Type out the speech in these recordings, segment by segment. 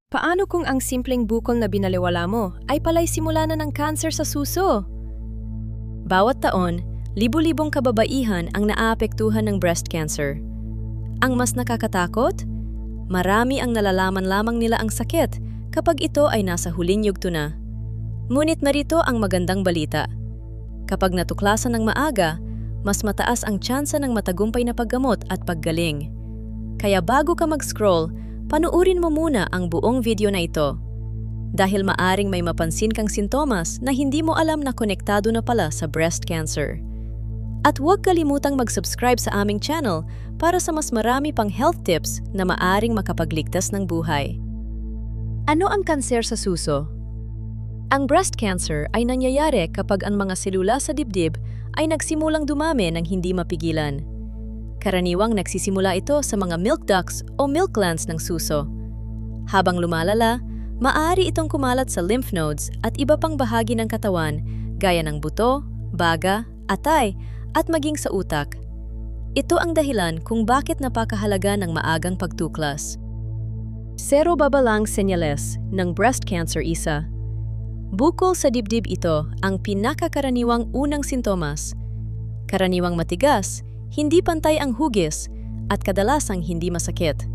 Paano kung ang simpleng bukol na binaliwala mo ay pala'y simula na ng kanser sa suso? Bawat taon, libu-libong kababaihan ang naaapektuhan ng breast cancer. Ang mas nakakatakot? Marami ang nalalaman lamang nila ang sakit kapag ito ay nasa huling yugto na. Ngunit narito ang magandang balita. Kapag natuklasan ng maaga, mas mataas ang tsansa ng matagumpay na paggamot at paggaling. Kaya bago ka mag-scroll, panuurin mo muna ang buong video na ito. Dahil maaring may mapansin kang sintomas na hindi mo alam na konektado na pala sa breast cancer. At huwag kalimutang mag-subscribe sa aming channel para sa mas marami pang health tips na maaring makapagligtas ng buhay. Ano ang kanser sa suso? Ang breast cancer ay nangyayari kapag ang mga selula sa dibdib ay nagsimulang dumami ng hindi mapigilan. Karaniwang nagsisimula ito sa mga milk ducts o milk glands ng suso. Habang lumalala, maaari itong kumalat sa lymph nodes at iba pang bahagi ng katawan gaya ng buto, baga, atay at maging sa utak. Ito ang dahilan kung bakit napakahalaga ng maagang pagtuklas. Zero babalang senyales ng breast cancer isa. Bukol sa dibdib ito ang pinakakaraniwang unang sintomas. Karaniwang matigas, hindi pantay ang hugis, at kadalasang hindi masakit.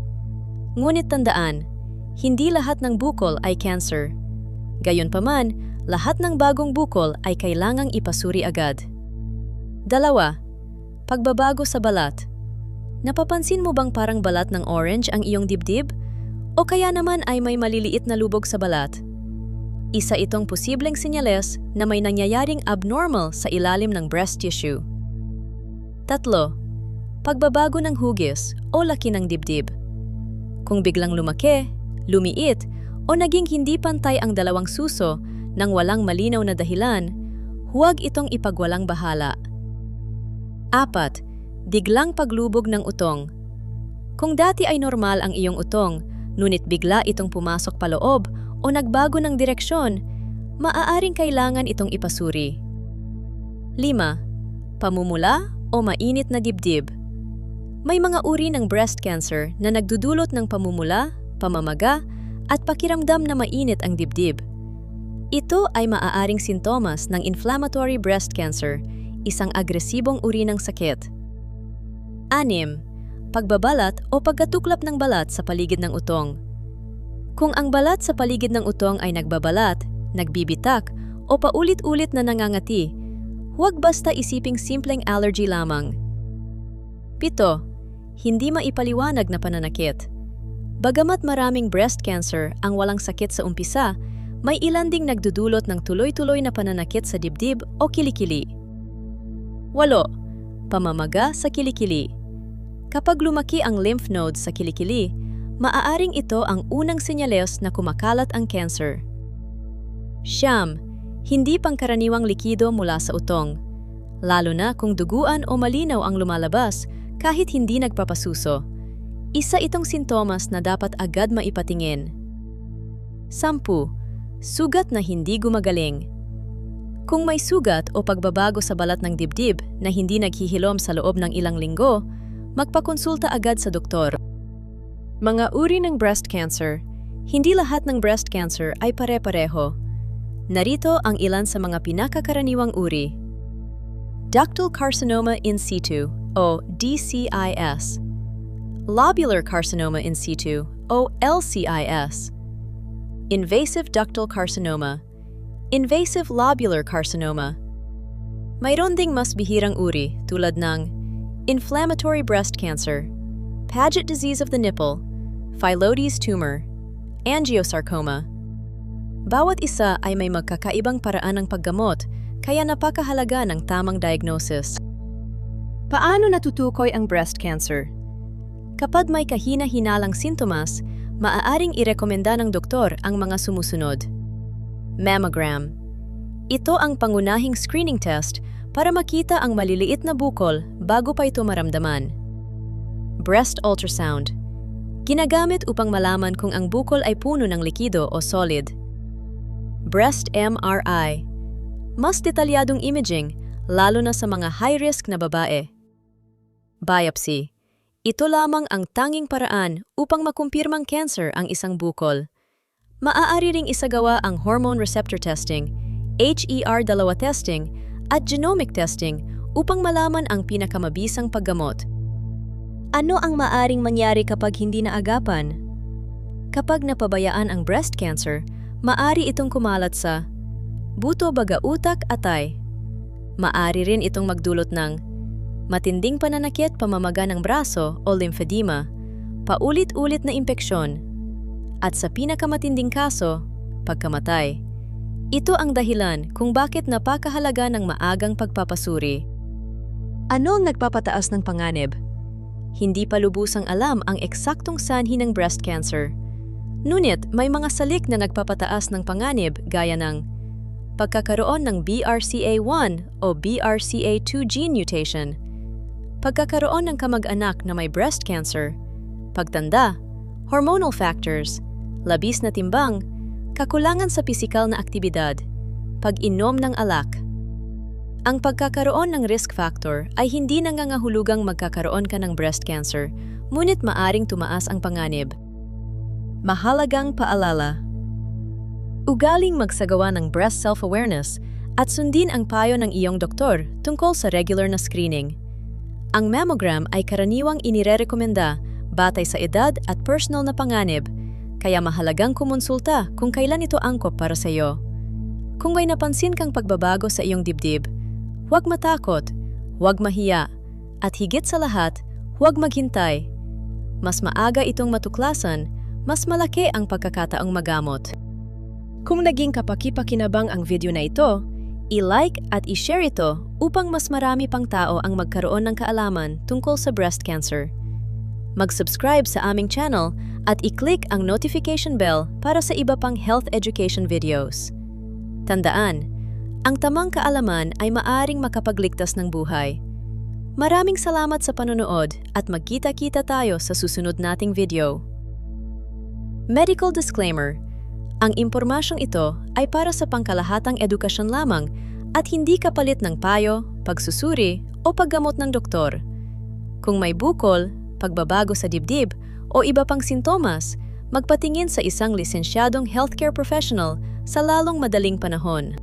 Ngunit tandaan, hindi lahat ng bukol ay cancer. Gayunpaman, lahat ng bagong bukol ay kailangang ipasuri agad. 2. Pagbabago sa balat. Napapansin mo bang parang balat ng orange ang iyong dibdib? O kaya naman ay may maliliit na lubog sa balat? Isa itong posibleng senyales na may nangyayaring abnormal sa ilalim ng breast tissue. 3. Pagbabago ng hugis o laki ng dibdib. Kung biglang lumaki, lumiit, o naging hindi pantay ang dalawang suso nang walang malinaw na dahilan, huwag itong ipagwalang bahala. 4. Biglang paglubog ng utong. Kung dati ay normal ang iyong utong, ngunit bigla itong pumasok paloob o nagbago ng direksyon, maaaring kailangan itong ipasuri. 5. Pamumula o mainit na dibdib. May mga uri ng breast cancer na nagdudulot ng pamumula, pamamaga, at pakiramdam na mainit ang dibdib. Ito ay maaaring sintomas ng inflammatory breast cancer, isang agresibong uri ng sakit. 6. Pagbabalat o pagkatuklap ng balat sa paligid ng utong. Kung ang balat sa paligid ng utong ay nagbabalat, nagbibitak, o paulit-ulit na nangangati, huwag basta isiping simpleng allergy lamang. 7. Hindi maipaliwanag na pananakit. Bagamat maraming breast cancer ang walang sakit sa umpisa, may ilan ding nagdudulot ng tuloy-tuloy na pananakit sa dibdib o kilikili. 8. Pamamaga sa kilikili. Kapag lumaki ang lymph nodes sa kilikili, maaaring ito ang unang senyales na kumakalat ang cancer. 9. Hindi pangkaraniwang likido mula sa utong, lalo na kung duguan o malinaw ang lumalabas kahit hindi nagpapasuso. Isa itong sintomas na dapat agad maipatingin. 10. Sugat na hindi gumagaling. Kung may sugat o pagbabago sa balat ng dibdib na hindi naghihilom sa loob ng ilang linggo, magpakonsulta agad sa doktor. Mga uri ng breast cancer. Hindi lahat ng breast cancer ay pare-pareho. Narito ang ilan sa mga pinakakaraniwang uri. Ductal carcinoma in situ o DCIS. Lobular carcinoma in situ o LCIS. Invasive ductal carcinoma. Invasive lobular carcinoma. Mayroon ding mas bihirang uri tulad ng inflammatory breast cancer, Paget disease of the nipple, Phyllodes tumor, angiosarcoma. Bawat isa ay may magkakaibang paraan ng paggamot, kaya napakahalaga ng tamang diagnosis. Paano natutukoy ang breast cancer? Kapag may kahina-hinalang sintomas, maaaring irekomenda ng doktor ang mga sumusunod. Mammogram. Ito ang pangunahing screening test para makita ang maliliit na bukol bago pa ito maramdaman. Breast ultrasound. Ginagamit upang malaman kung ang bukol ay puno ng likido o solid. Breast MRI. Mas detalyadong imaging, lalo na sa mga high-risk na babae. Biopsy. Ito lamang ang tanging paraan upang makumpirmang cancer ang isang bukol. Maaari ring isagawa ang hormone receptor testing, HER2 testing, at genomic testing upang malaman ang pinakamabisang paggamot. Ano ang maaring mangyari kapag hindi naagapan? Kapag napabayaan ang breast cancer, maaari itong kumalat sa buto, baga, utak, atay. Maaari rin itong magdulot ng matinding pananakit, pamamaga ng braso o lymphedema, paulit-ulit na impeksyon, at sa pinakamatinding kaso, pagkamatay. Ito ang dahilan kung bakit napakahalaga ng maagang pagpapasuri. Ano ang nagpapataas ng panganib? Hindi pa lubusang alam ang eksaktong sanhi ng breast cancer. Ngunit may mga salik na nagpapataas ng panganib gaya ng pagkakaroon ng BRCA1 o BRCA2 gene mutation, pagkakaroon ng kamag-anak na may breast cancer, pagtanda, hormonal factors, labis na timbang, kakulangan sa pisikal na aktibidad, pag-inom ng alak. Ang pagkakaroon ng risk factor ay hindi nangangahulugang magkakaroon ka ng breast cancer, ngunit maaring tumaas ang panganib. Mahalagang paalala. Ugaling magsagawa ng breast self-awareness at sundin ang payo ng iyong doktor tungkol sa regular na screening. Ang mammogram ay karaniwang inirerekomenda batay sa edad at personal na panganib, kaya mahalagang kumonsulta kung kailan ito angkop para sa iyo. Kung may napansin kang pagbabago sa iyong dibdib, huwag matakot, huwag mahiya, at higit sa lahat, huwag maghintay. Mas maaga itong matuklasan, mas malaki ang pagkakataong magamot. Kung naging kapaki-pakinabang ang video na ito, i-like at i-share ito upang mas marami pang tao ang magkaroon ng kaalaman tungkol sa breast cancer. Mag-subscribe sa aming channel at i-click ang notification bell para sa iba pang health education videos. Tandaan, ang tamang kaalaman ay maaring makapagligtas ng buhay. Maraming salamat sa panonood at magkita-kita tayo sa susunod nating video. Medical disclaimer: ang impormasyong ito ay para sa pangkalahatang edukasyon lamang at hindi kapalit ng payo, pagsusuri o paggamot ng doktor. Kung may bukol, pagbabago sa dibdib o iba pang sintomas, magpatingin sa isang lisensyadong healthcare professional sa lalong madaling panahon.